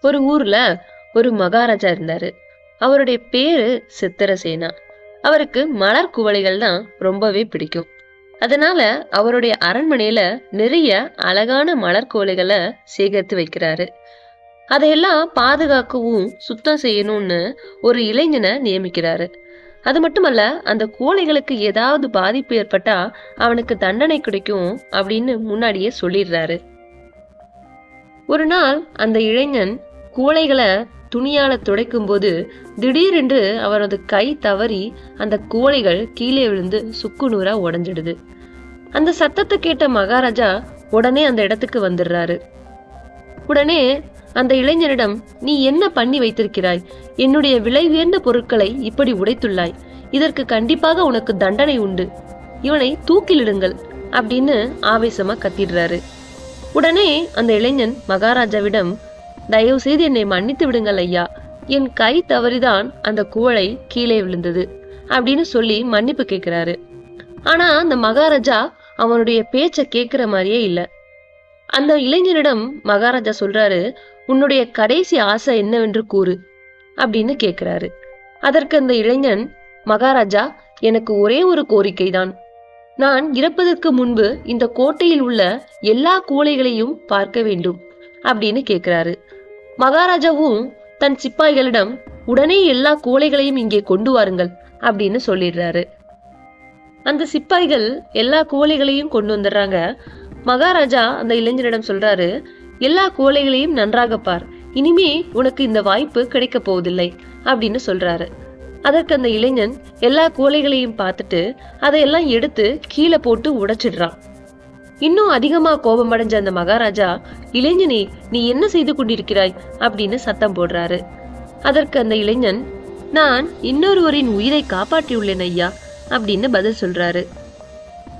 ஒரு ஊர்ல ஒரு மகாராஜா இருந்தாரு. அவருடைய பேரு சித்திரசேனா. அவருக்கு மலர் குவளைகள் தான் ரொம்பவே பிடிக்கும். அதனால அவருடைய அரண்மனையில நிறைய அழகான மலர் குவளைகளை சேகரித்து வைக்கிறாரு. அதையெல்லாம் பாதுகாக்கவும் சுத்தம் செய்யணும்னு ஒரு இளைஞனை நியமிக்கிறாரு. அது மட்டுமல்ல, அந்த கோழைகளுக்கு ஏதாவது பாதிப்பு ஏற்பட்டா அவனுக்கு தண்டனை கிடைக்கும் அப்படின்னு முன்னாடியே சொல்லிடுறாரு. ஒரு நாள் அந்த இளைஞன் கூளைகளை துணியால துடைக்கும் போது திடீரென்று அவரது கை தவறி அந்த கூளைகள் கீழே விழுந்து சுக்கு நூறா உடைஞ்சிடுது. அந்த சத்தத்தை கேட்ட மகாராஜா உடனே அந்த இடத்துக்கு வந்துடுறாரு. உடனே அந்த இளைஞனிடம், நீ என்ன பண்ணி வைத்திருக்கிறாய்? என்னுடைய விலை உயர்ந்த பொருட்களை இப்படி உடைத்துள்ளாய். இதற்கு கண்டிப்பாக உனக்கு தண்டனை உண்டு. இவனை தூக்கிலிடுங்கள் அப்படின்னு ஆவேசமா கத்திடுறாரு. உடனே அந்த இளைஞன் மகாராஜாவிடம், தயவு செய்து என்னை மன்னித்து விடுங்கள் ஐயா, என் கை தவறிதான் அந்த குவளை கீழே விழுந்தது அப்படின்னு சொல்லி மன்னிப்பு கேட்கிறாரு. ஆனா அந்த மகாராஜா அவனுடைய பேச்ச கேட்கிற மாதிரியே இல்ல. அந்த இளைஞனிடம் மகாராஜா சொல்றாரு, உன்னுடைய கடைசி ஆசை என்னவென்று கூறு அப்படின்னு கேட்கிறாரு. அதற்கு அந்த இளைஞன், மகாராஜா, எனக்கு ஒரே ஒரு கோரிக்கை தான். நான் இறப்பதற்கு முன்பு இந்த கோட்டையில் உள்ள எல்லா கூளைகளையும் பார்க்க வேண்டும் அப்படின்னு கேட்கிறாரு. மகாராஜாவும் தன் சிப்பாய்களிடம், உடனே எல்லா கூளைகளையும் இங்கே கொண்டு வாருங்கள் அப்படின்னு சொல்லிடுறாரு. அந்த சிப்பாய்கள் எல்லா கூளைகளையும் கொண்டு வந்துடுறாங்க. மகாராஜா அந்த இளைஞரிடம் சொல்றாரு, எல்லா கோழைகளையும் நன்றாக பார், இனிமே உனக்கு இந்த வாய்ப்பு கிடைக்க போவதில்லை அப்படின்னு சொல்றாரு. அதற்கு அந்த இளைஞன் எல்லா கோழைகளையும் பார்த்துட்டு அதையெல்லாம் எடுத்து கீழே போட்டு உடைச்சிடுறான். இன்னும் அதிகமா கோபம் அடைஞ்ச அந்த மகாராஜா, இளைஞனே, நீ என்ன செய்து கொண்டிருக்கிறாய் அப்படின்னு சத்தம் போடுறாரு. அதற்கு அந்த இளைஞன், நான் இன்னொருவரின் உயிரை காப்பாற்றியுள்ளேன் ஐயா அப்படின்னு பதில் சொல்றாரு.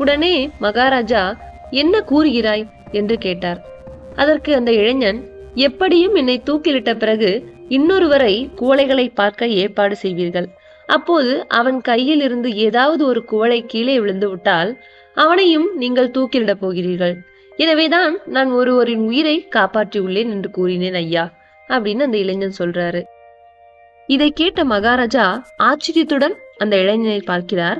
உடனே மகாராஜா, என்ன கூறுகிறாய் என்று கேட்டார். அதற்கு அந்த இளைஞன், எப்படியும் என்னை தூக்கிலிட்ட பிறகு இன்னொருவரை குவளைகளை பார்க்க ஏற்பாடு செய்வீர்கள். அப்போது அவன் கையில் இருந்து ஏதாவது ஒரு குவளை கீழே விழுந்து விட்டால் அவனையும் நீங்கள் தூக்கிலிடப் போகிறீர்கள். எனவேதான் நான் ஒருவரின் உயிரை காப்பாற்றியுள்ளேன் என்று கூறினேன் ஐயா அப்படின்னு அந்த இளைஞன் சொல்றாரு. இதை கேட்ட மகாராஜா ஆச்சரியத்துடன் அந்த இளைஞனை பார்க்கிறார்.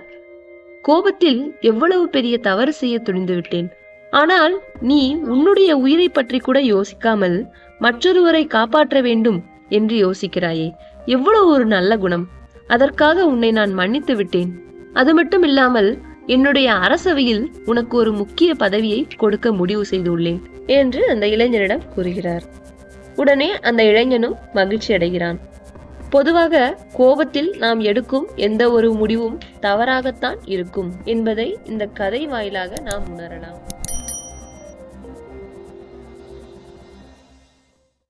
கோபத்தில் எவ்வளவு பெரிய தவறு செய்ய துணிந்து விட்டேன். ஆனால் நீ உன்னுடைய உயிரை பற்றி கூட யோசிக்காமல் மற்றொருவரை காப்பாற்ற வேண்டும் என்று யோசிக்கிறாயே, எவ்வளவு ஒரு நல்ல குணம். அதற்காக உன்னை நான் மன்னித்து விட்டேன். அது மட்டும் இல்லாமல் என்னுடைய அரசவையில் உனக்கு ஒரு முக்கிய பதவியை கொடுக்க முடிவு செய்துள்ளேன் என்று அந்த இளைஞனிடம் கூறுகிறார். உடனே அந்த இளைஞனும் மகிழ்ச்சி அடைகிறான். பொதுவாக கோபத்தில் நாம் எடுக்கும் எந்த ஒரு முடிவும் தவறாகத்தான் இருக்கும் என்பதை இந்த கதை வாயிலாக நாம் உணரலாம்.